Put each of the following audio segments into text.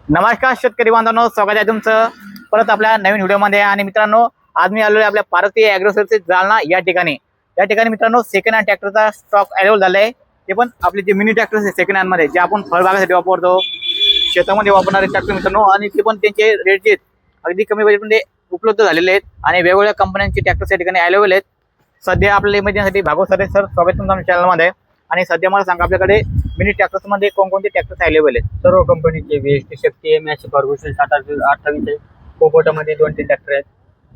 नमस्कार शेतकरी बांधवांनो, स्वागत आहे तुमचं परत आपल्या नवीन व्हिडिओमध्ये। आणि मित्रांनो, आज मी आलोय आपल्या पारती ॲग्रो सर्व्हिसेस जालना या ठिकाणी। मित्रांनो सेकंड हँड ट्रॅक्टरचा स्टॉक अवेलेबल झालाय। ते पण आपले जे मिनी ट्रॅक्टर सेकंड हँड मध्ये जे आपण फळबागासाठी वापरतो, शेतामध्ये वापरणारे ट्रॅक्टर मित्रांनो, आणि ते पण त्यांचे रेट जे अगदी कमी बजेटमध्ये उपलब्ध झालेले आहेत आणि वेगवेगळ्या कंपन्यांचे ट्रॅक्टर या ठिकाणी अवेलेबल आहेत। सध्या आपल्या इमर्जन्सीसाठी भागवत सर स्वागत तुमचं आमच्या चॅनलमध्ये। आणि सध्या मला सांगा, आपल्याकडे मिनी ट्रॅक्टर्स मध्ये कोणकोणते ट्रॅक्टर्स अवेलेबल आहेत? सर्व कंपनीचे VST शक्ती, MS फर्ग्युसन 728 आहे। कोबोटामध्ये 2-3 ट्रॅक्टर आहेत।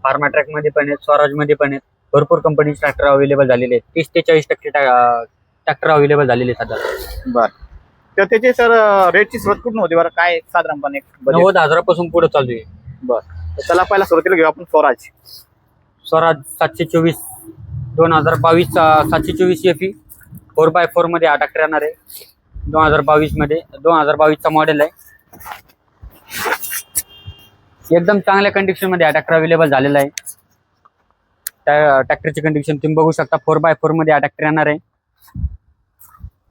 फार्मा ट्रॅक मध्ये पण आहेत, स्वराज मध्ये पण आहेत। भरपूर कंपनीचे ट्रॅक्टर अवेलेबल झालेले आहेत। 30 ते 40% ट्रॅक्टर अवेलेबल झालेले आहेत सध्या। बरं, तर त्याचे सर रेटची सुरुवात कुठून होती बरं? काय साधारणपणे 90,000 पासून पुढे चालू आहे। बरं, तर चला पहिला सुरुवातीला घेऊ आपण स्वराज। स्वराज 724 2022 724 FE 4x4 मध्ये हा ट्रॅक्टर येणार आहे। 2022 मध्ये 2022 चा मॉडेल आहे। एकदम चांगल्या कंडिशन मध्ये हा ट्रॅक्टर अवेलेबल झालेला आहे। त्या ट्रॅक्टरची कंडिशन तुम्ही बघू शकता। 4x4 मध्ये हा ट्रॅक्टर येणार आहे।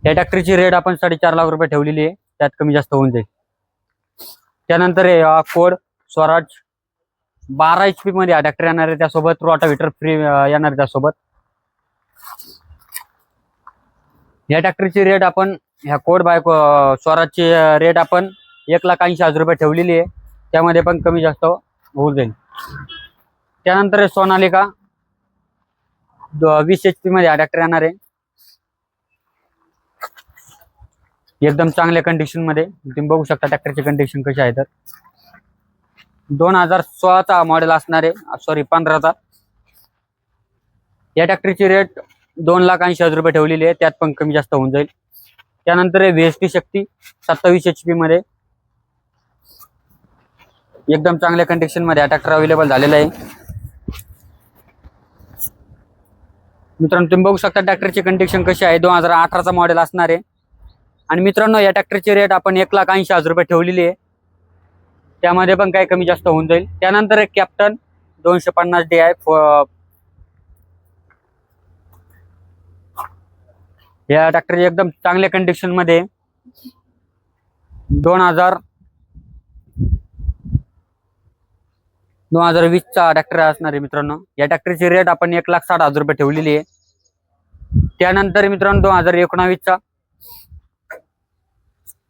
या ट्रॅक्टरची रेट आपण 4.5 लाख रुपये ठेवलेली आहे, त्यात कमी जास्त होऊन जाईल। त्यानंतर कोड स्वराज 12 HP मध्ये हा ट्रॅक्टर येणार आहे। त्यासोबत रोटाव्हेटर फ्री येणार आहे त्यासोबत। या ट्रॅक्टरची रेट आपण ह्या कोड बाय स्वराजची रेट आपण 1,80,000 रुपये ठेवलेली आहे, त्यामध्ये पण कमी जास्त होऊन जाईल। त्यानंतर सोनालिका 20 HP मध्ये हा ट्रॅक्टर येणार आहे। एकदम चांगल्या कंडिशन मध्ये तुम्ही बघू शकता ट्रॅक्टरची कंडिशन कशी आहे। तर 2016 चा मॉडेल असणार आहे, सॉरी 15 चा। या ट्रॅक्टरची रेट 2,80,000 रुपये ठेवलेली आहे, त्यात पण कमी जास्त होऊन जाईल। त्यानंतर VST शक्ती 27 HP मध्ये एकदम चांगल्या कंडिशन मध्ये हा ट्रॅक्टर अवेलेबल झालेला आहे। मित्रांनो, तुम्ही बघू शकता ट्रॅक्टरची कंडिशन कशी आहे। 2018 चा मॉडेल असणार आहे। आणि मित्रांनो, या ट्रॅक्टरची रेट आपण 1,80,000 रुपये ठेवलेली आहे, त्यामध्ये पण काही कमी जास्त होऊन जाईल। त्यानंतर एक कॅप्टन 250 DI या ट्रॅक्टर एकदम चांगल्या कंडिशन मध्ये 2020 चा ट्रॅक्टर असणार आहे। मित्रांनो, या ट्रॅक्टरची रेट आपण 1,60,000 रुपये ठेवलेली आहे। त्यानंतर मित्रांनो, 2019 चा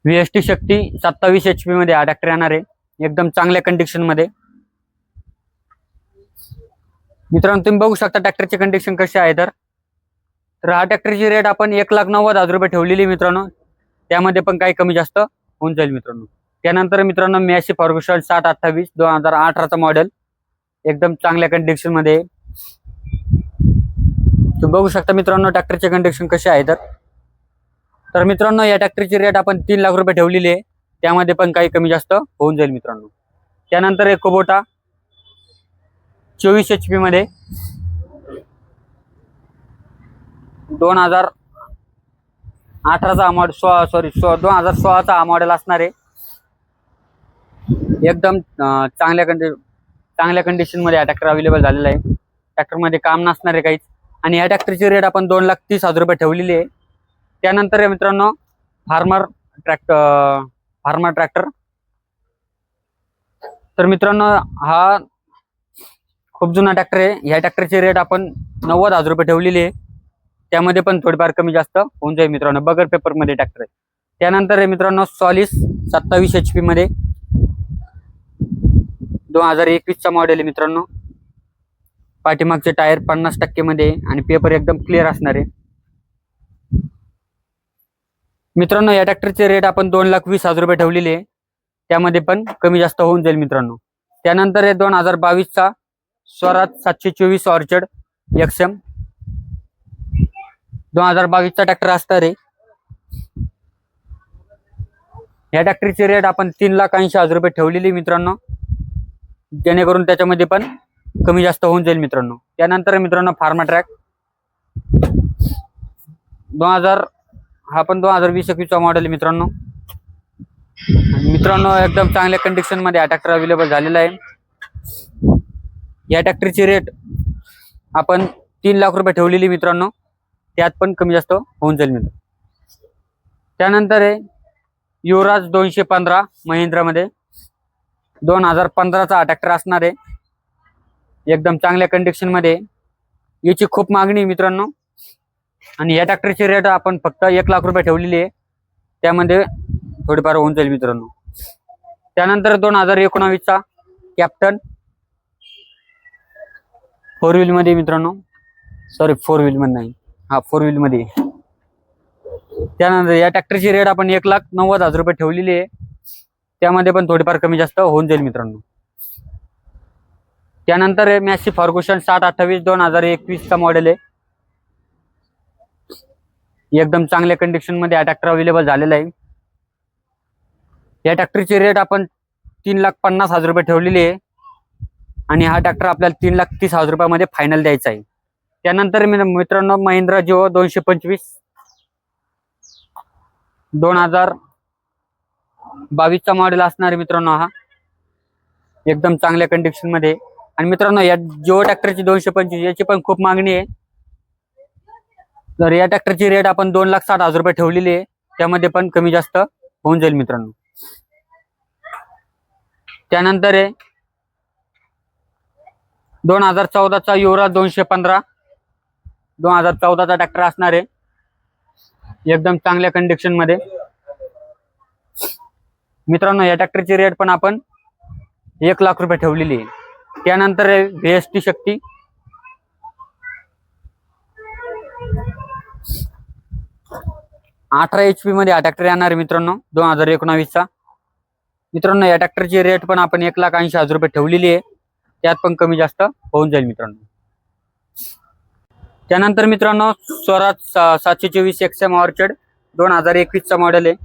VST शक्ती 27 HP मध्ये हा ट्रॅक्टर येणार आहे, एकदम चांगल्या कंडिशन मध्ये। मित्रांनो, तुम्ही बघू शकता ट्रॅक्टरची कंडिशन कशी आहे। तर हा ट्रॅक्टरची रेट आपण 1,90,000 रुपये ठेवलेली मित्रांनो, त्यामध्ये पण काही कमी जास्त होऊन जाईल मित्रांनो। त्यानंतर मित्रांनो, MS फर्ग्युसन 728 2018 चा मॉडेल एकदम चांगल्या कंडिशन मध्ये तुम्ही बघू शकता मित्रांनो ट्रॅक्टरची कंडिशन कशी आहे। तर मित्रांनो, या ट्रॅक्टरची रेट आपण 3 लाख रुपये ठेवलेली आहे, त्यामध्ये पण काही कमी जास्त होऊन जाईल मित्रांनो। त्यानंतर एक कोबोटा 24 HP मध्ये 2018 चा मॉडेल 2016 चा मॉडेल असणार आहे। एकदम चांगल्या कंडिशन मध्ये हा ट्रॅक्टर अवेलेबल झालेला आहे, ट्रॅक्टर मध्ये काम नसणार आहे काहीच। आणि या ट्रॅक्टरची रेट आपण 2,30,000 रुपये ठेवलेली आहे। त्यानंतर मित्रांनो, फार्मर ट्रॅक्टर तर मित्रांनो, हा खूप जुना ट्रॅक्टर आहे। या ट्रॅक्टरची रेट आपण 90,000 रुपये ठेवलेली आहे, त्यामध्ये पण थोडीफार कमी जास्त होऊन जाईल मित्रांनो। बगर पेपर मध्ये ट्रॅक्टर आहे। त्यानंतर मित्रांनो, सॉलिस 27 HP मध्ये 2021 चा मॉडेल आहे मित्रांनो। पाठीमागचे टायर 50% मध्ये आणि पेपर एकदम क्लिअर असणार आहे मित्रांनो। या ट्रॅक्टरचे रेट आपण 2,20,000 रुपये ठेवलेले आहे, त्यामध्ये पण कमी जास्त होऊन जाईल मित्रांनो। त्यानंतर हे 2022 चा स्वराज 724 ऑर्चर्ड XM 2022 चा ट्रॅक्टर असणार आहे। या ट्रॅक्टरची रेट आपण 3,80,000 रुपये ठेवलेली मित्रांनो, जेणेकरून त्याच्यामध्ये पण कमी जास्त होऊन जाईल मित्रांनो। त्यानंतर मित्रांनो, फार्मा ट्रॅक 2020-21 चा मॉडेल मित्रांनो। मित्रांनो, एकदम चांगल्या कंडिशन मध्ये हा ट्रॅक्टर अवेलेबल झालेला आहे। या ट्रॅक्टरची रेट आपण 3 लाख रुपये ठेवलेली मित्रांनो, त्यात पण कमी जास्त होऊन जाईल मित्रांनो। त्यानंतर युवराज 215 महिंद्रामध्ये 2015चा हा ट्रॅक्टर असणार आहे. एकदम चांगल्या कंडिशन मध्ये. याची खूप मागणी आहे मित्रांनो. आणि या ट्रॅक्टरची रेट आपण फक्त 1 लाख रुपये ठेवलेली आहे. त्यामध्ये थोडीफार होऊन जाईल मित्रांनो. त्यानंतर 2019चा कॅप्टन 4 व्हील मध्ये मित्रांनो. सॉरी 4 व्हील मध्ये नाही, हा 4 व्हील मध्ये. त्यानंतर या ट्रॅक्टरची रेट आपण 1,90,000 रुपये ठेवलेली आहे. त्यामध्ये पण थोडीफार कमी जास्त होऊन जाईल मित्रांनो. त्यानंतर आहे मॅसी फर्ग्युसन 728 2021चा मॉडेल आहे. एकदम चांगल्या कंडिशन मध्ये हा ट्रॅक्टर अवेलेबल झालेला आहे. या ट्रॅक्टरची रेट आपण 3,50,000 रुपये ठेवलेली आहे. आणि हा ट्रॅक्टर आपल्याला 3,30,000 रुपयामध्ये फायनल द्यायचा आहे. त्यानंतर मित्रांनो महिंद्रा जिओ 225 2022चा मॉडेल असणार आहे मित्रांनो. हा एकदम चांगल्या कंडिशन मध्ये. आणि मित्रांनो या जिओ ट्रॅक्टरची 225 याची पण खूप मागणी आहे. तर या ट्रॅक्टरची रेट आपण 2,60,000 रुपये ठेवलेली आहे. त्यामध्ये पण कमी जास्त होऊन जाईल मित्रांनो. त्यानंतर आहे 2014चा युवराज 215 2014चा ट्रॅक्टर असणार आहे. एकदम चांगल्या कंडिशन मध्ये. मित्रांनो या ट्रॅक्टरची रेट पण आपण 1 लाख रुपये ठेवलेली आहे. त्यानंतर आहे VST शक्ती 18 HP मध्ये हा ट्रॅक्टर येणार आहे मित्रांनो 2019चा. मित्रांनो या ट्रॅक्टरची रेट पण आपण 1,80,000 रुपये ठेवलेली आहे. त्यात पण कमी जास्त होऊन जाईल मित्रांनो. त्यानंतर मित्रांनो स्वराज 724 XM ऑर्चर्ड 2021चा मॉडेल आहे.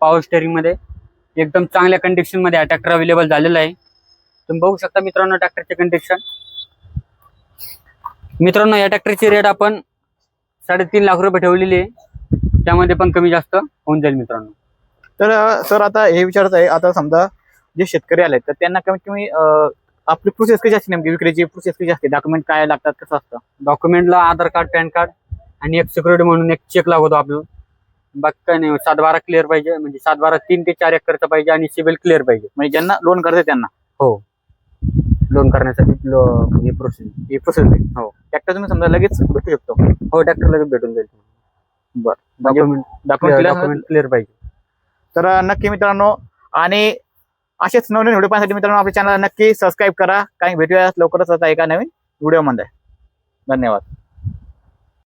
पॉवर स्टेअरिंग मध्ये. एकदम चांगल्या कंडिशन मध्ये हा ट्रॅक्टर अवेलेबल झालेला आहे. तुम्ही बघू शकता मित्रांनो ट्रॅक्टरची कंडिशन. मित्रांनो या ट्रॅक्टरची रेट आपण 3.5 लाख रुपये ठेवलेली आहे. त्यामध्ये पण कमी जास्त होऊन जाईल मित्रांनो. तर सर आता हे विचारत आहे, आता समजा जे शेतकरी आले तर त्यांना कमीत कमी आपली प्रोसेस कशी असते, नेमकी विक्रीची प्रोसेस कशी असते, डॉक्युमेंट काय लागतात, कसं असतं? डॉक्युमेंटला आधार कार्ड, पॅन कार्ड आणि एक सिक्युरिटी म्हणून एक चेक लागतो आपलं. बाकी काय नाही. 7/12 क्लिअर पाहिजे. म्हणजे 7/12 3 ते 4 एकरचा पाहिजे आणि सिबिल क्लिअर पाहिजे. म्हणजे ज्यांना लोन करते त्यांना. हो, लोन करण्यासाठी ही प्रोसेस आहे. हो, ट्रॅक्टर तुम्ही समजा लगेच भेटू शकतो. हो, ट्रॅक्टर लगेच भेटून जाईल. बरं, डॉक्युमेंट क्लिअर पाहिजे. तर नक्की मित्रांनो, आणि असेच नवीन व्हिडिओ पाहण्यासाठी मित्रांनो आपल्या चॅनलला नक्की सबस्क्राईब करा. काही भेटूया लवकरच आता एका नवीन व्हिडिओमध्ये. धन्यवाद.